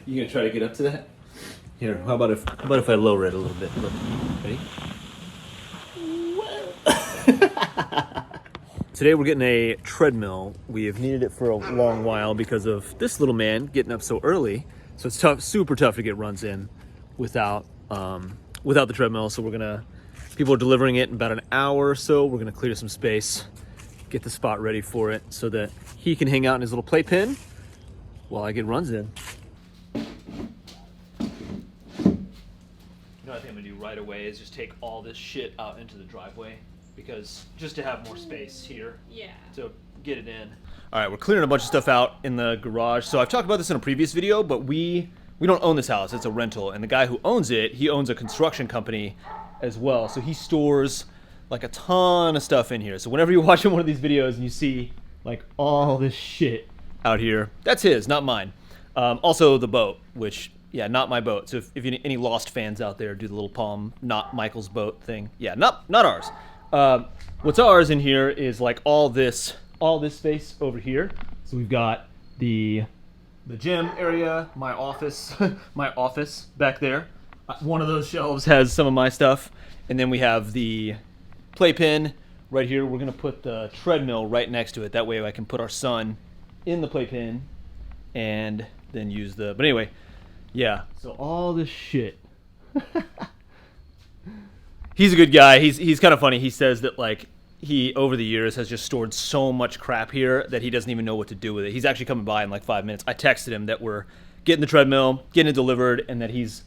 You gonna try to get up to that? Here, how about if I lower it a little bit? Look, ready? Today we're getting a treadmill. We have needed it for a long while because of this little man getting up so early. So it's tough, super tough to get runs in without the treadmill. So people are delivering it in about an hour or so. We're gonna clear some space, get the spot ready for it so that he can hang out in his little playpen while I get runs in. You know what I think I'm gonna do right away is just take all this shit out into the driveway, because just to have more space here. Yeah. To get it in. All right, we're clearing a bunch of stuff out in the garage. So I've talked about this in a previous video, but we don't own this house. It's a rental, and the guy who owns it, he owns a construction company as well. So he stores like a ton of stuff in here. So whenever you're watching one of these videos and you see like all this shit out here, that's his, not mine. Also the boat, which, yeah, not my boat. So if any Lost fans out there, do the little palm, not Michael's boat thing. Yeah, not ours. What's ours in here is like all this space over here. So we've got the gym area, my office, my office back there. One of those shelves has some of my stuff, and then we have the playpen right here. We're gonna put the treadmill right next to it. That way I can put our son in the playpen and then use the. But anyway, yeah. So all this shit. He's a good guy. He's kind of funny. He says that like he over the years has just stored so much crap here that he doesn't even know what to do with it. He's actually coming by in like 5 minutes. I texted him that we're getting the treadmill, getting it delivered, and that he's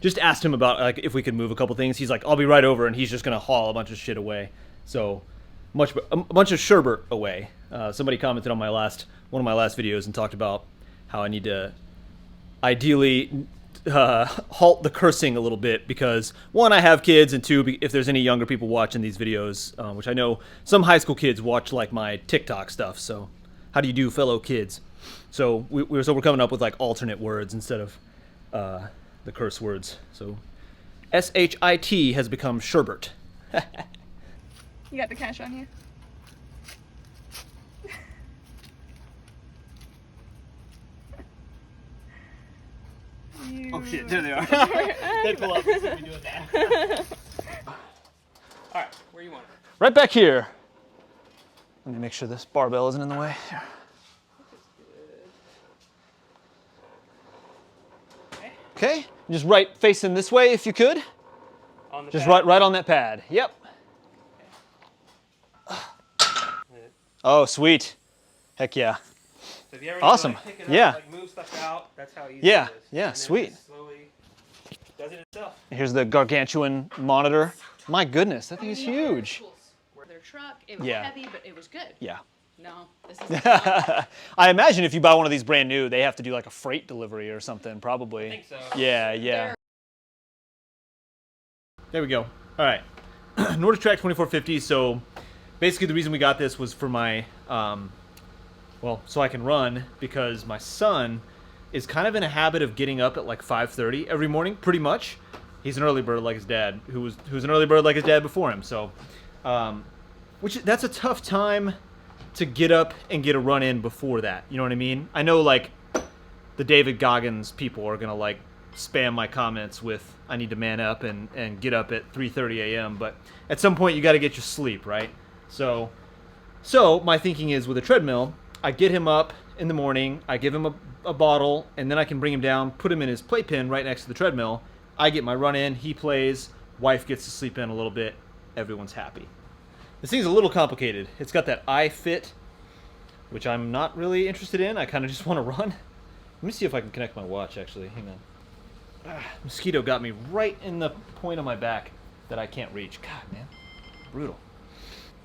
just asked him about like if we could move a couple things. He's like, I'll be right over, and he's just gonna haul a bunch of shit away. So a bunch of sherbet away. Somebody commented on one of my last videos and talked about how I need to ideally halt the cursing a little bit, because one, I have kids, and two, if there's any younger people watching these videos, which I know some high school kids watch like my TikTok stuff. So how do you do, fellow kids? So we're coming up with like alternate words instead of the curse words. So SHIT has become sherbet. You got the cash on you? Oh shit, there they are. They pull up. We do it now. Alright, where you want it? Right back here. Let me make sure this barbell isn't in the way. Okay, just right facing this way if you could. On the just pad? right on that pad. Yep. Oh, sweet. Heck yeah. So if you ever Awesome. need to, like, pick it Yeah. up, like, move stuff out, that's how easy Yeah, it is. yeah, And then sweet. It just slowly does it itself. Here's the gargantuan monitor. My goodness, that thing is huge. Their truck, it was Yeah. heavy, but it was good. Yeah. No, this is not. I imagine if you buy one of these brand new, they have to do like a freight delivery or something, probably. I think so. Yeah. There we go. All right. NordicTrack 2450. So basically the reason we got this was for my, so I can run, because my son is kind of in a habit of getting up at like 5:30 every morning, pretty much. He's an early bird like his dad, who's an early bird like his dad before him. So, that's a tough time to get up and get a run in before that. You know what I mean? I know like the David Goggins people are gonna like spam my comments with I need to man up and get up at 3:30 a.m. But at some point you got to get your sleep, right? So my thinking is with a treadmill, I get him up in the morning, I give him a bottle, and then I can bring him down, put him in his playpen right next to the treadmill. I get my run in, he plays, wife gets to sleep in a little bit, everyone's happy. This thing's a little complicated. It's got that iFit, which I'm not really interested in. I kind of just want to run. Let me see if I can connect my watch, actually. Hang on. Mosquito got me right in the point of my back that I can't reach. God, man. Brutal.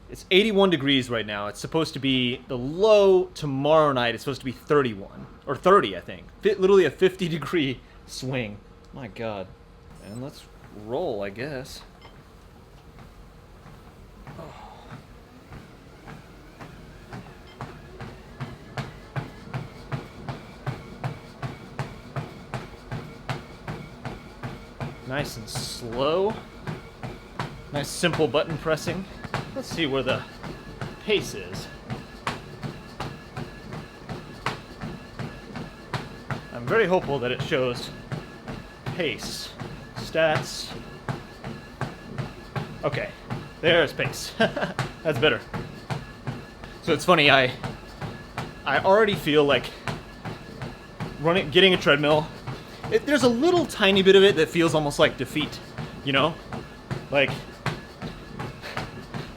It's 81 degrees right now. It's supposed to be the low tomorrow night. It's supposed to be 31. Or 30, I think. Literally a 50-degree swing. My God. And let's roll, I guess. Nice and slow. Nice simple button pressing. Let's see where the pace is. I'm very hopeful that it shows pace. Stats. Okay, there's pace. That's better. So it's funny, I already feel like getting a treadmill, there's a little tiny bit of it that feels almost like defeat, you know? Like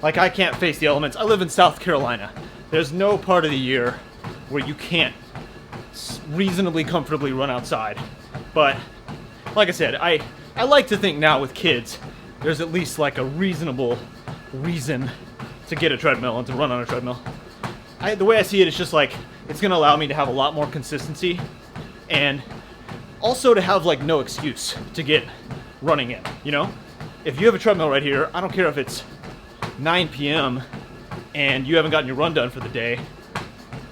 I can't face the elements. I live in South Carolina. There's no part of the year where you can't reasonably comfortably run outside. But like I said, I like to think now with kids, there's at least like a reasonable reason to get a treadmill and to run on a treadmill. The way I see it is just like, it's gonna allow me to have a lot more consistency and also to have like no excuse to get running in, you know? If you have a treadmill right here, I don't care if it's 9 p.m. and you haven't gotten your run done for the day,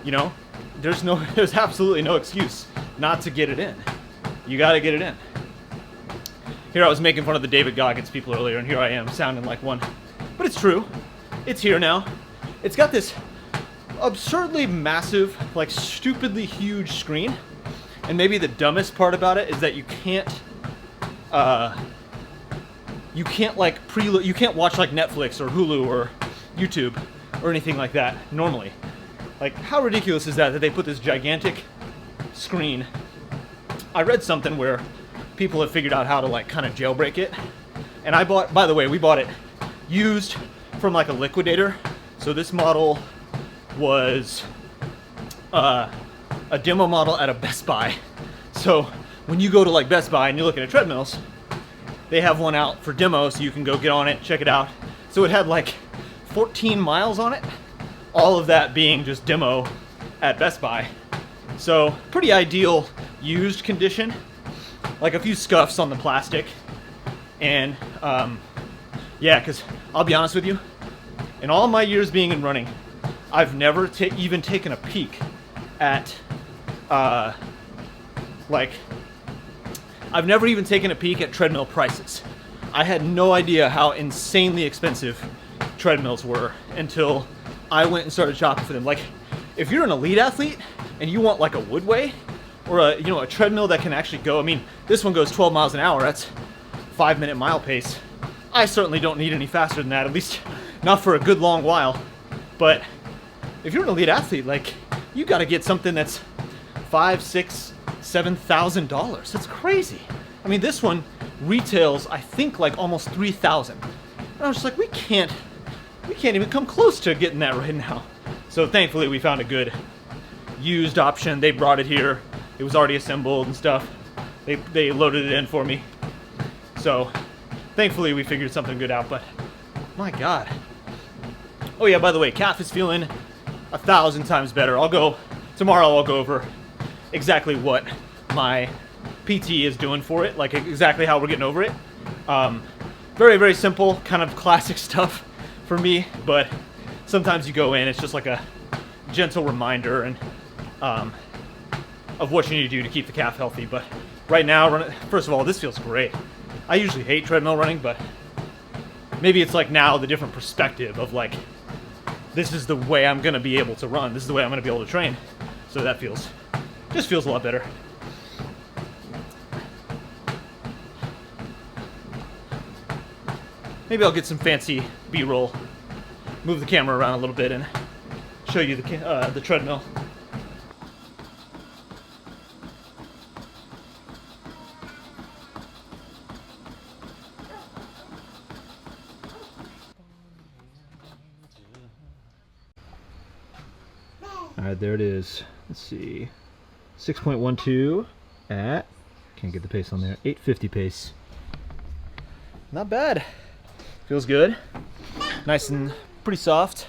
you know? There's absolutely no excuse not to get it in. You gotta get it in. Here I was making fun of the David Goggins people earlier, and here I am sounding like one. But it's true. It's here now. It's got this absurdly massive, like stupidly huge screen. And maybe the dumbest part about it is that you can't like you can't watch like Netflix or Hulu or YouTube or anything like that normally. Like, how ridiculous is that they put this gigantic screen? I read something where people have figured out how to like kind of jailbreak it. And by the way, we bought it used from like a liquidator. So this model was a demo model at a Best Buy. So when you go to like Best Buy and you're looking at treadmills, they have one out for demo, so you can go get on it, check it out. So it had like 14 miles on it, all of that being just demo at Best Buy. So pretty ideal used condition, like a few scuffs on the plastic. And yeah, because I'll be honest with you, in all my years being in running, I've never even taken a peek at I've never even taken a peek at treadmill prices. I had no idea how insanely expensive treadmills were until I went and started shopping for them. Like, if you're an elite athlete and you want like a Woodway or a treadmill that can actually go, I mean, this one goes 12 miles an hour. That's 5-minute mile pace. I certainly don't need any faster than that, at least not for a good long while. But if you're an elite athlete, like, you got to get something that's $5,000, $6,000, $7,000. That's crazy. I mean, this one retails, I think, like almost $3,000. And I was just like, we can't even come close to getting that right now. So thankfully, we found a good used option. They brought it here. It was already assembled and stuff. They loaded it in for me. So thankfully, we figured something good out. But my God. Oh yeah, by the way, calf is feeling 1,000 times better. Tomorrow I'll go over exactly what my PT is doing for it, like exactly how we're getting over it. Very, very simple, kind of classic stuff for me, but sometimes you go in, it's just like a gentle reminder and of what you need to do to keep the calf healthy. But right now, first of all, this feels great. I usually hate treadmill running, but maybe it's like now the different perspective of like, this is the way I'm gonna be able to run. This is the way I'm gonna be able to train. So that just feels a lot better. Maybe I'll get some fancy B-roll, move the camera around a little bit and show you the treadmill. All right, there it is. Let's see, 6.12 at, can't get the pace on there, 850 pace. Not bad. Feels good. Nice and pretty soft.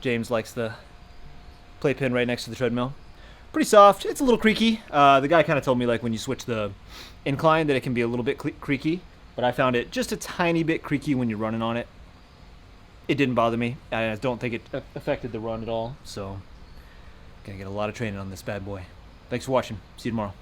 James likes the playpen right next to the treadmill. Pretty soft. It's a little creaky. The guy kind of told me like when you switch the incline that it can be a little bit creaky, but I found it just a tiny bit creaky when you're running on it. It didn't bother me. I don't think it affected the run at all, so gonna get a lot of training on this bad boy. Thanks for watching. See you tomorrow.